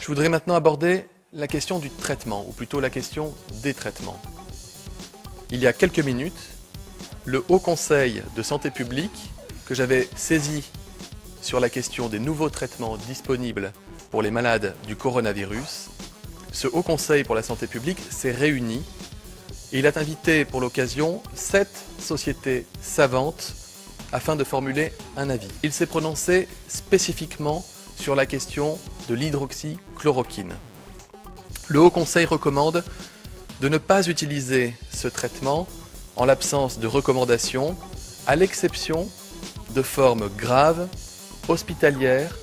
Je voudrais maintenant aborder la question du traitement, ou plutôt la question des traitements. Il y a quelques minutes, le Haut Conseil de santé publique, que j'avais saisi sur la question des nouveaux traitements disponibles pour les malades du coronavirus, ce Haut Conseil pour la santé publique s'est réuni et il a invité pour l'occasion 7 sociétés savantes afin de formuler un avis. Il s'est prononcé spécifiquement sur la question de l'hydroxychloroquine. Le Haut Conseil recommande de ne pas utiliser ce traitement en l'absence de recommandations, à l'exception de formes graves, hospitalières,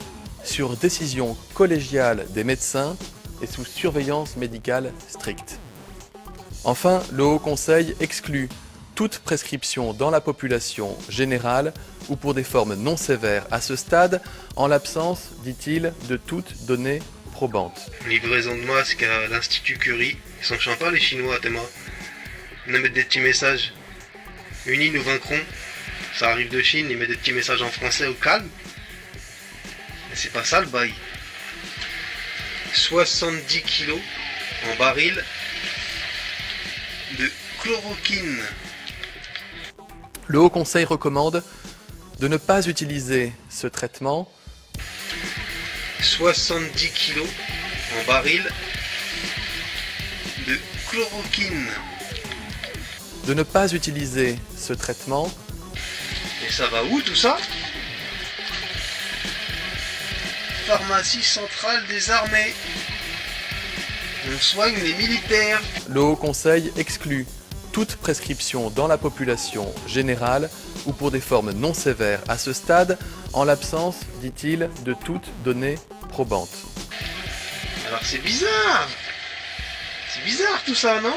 sur décision collégiale des médecins et sous surveillance médicale stricte. Enfin, le Haut Conseil exclut toute prescription dans la population générale ou pour des formes non sévères à ce stade, en l'absence, dit-il, de toute donnée probante. Livraison de masques à l'Institut Curie. Ils sont sympas les Chinois, t'es moi. Ils nous mettent des petits messages. Unis nous vaincrons. Ça arrive de Chine, ils mettent des petits messages en français au calme. Mais c'est pas ça le bail. 70 kilos en baril de chloroquine. Le Haut Conseil recommande de ne pas utiliser ce traitement. 70 kilos en baril de chloroquine. De ne pas utiliser ce traitement. Et ça va où tout ça? Pharmacie centrale des armées. On soigne les militaires. Le Haut Conseil exclut toute prescription dans la population générale ou pour des formes non sévères à ce stade, en l'absence, dit-il, de toute donnée probante. Alors c'est bizarre. C'est bizarre tout ça, non?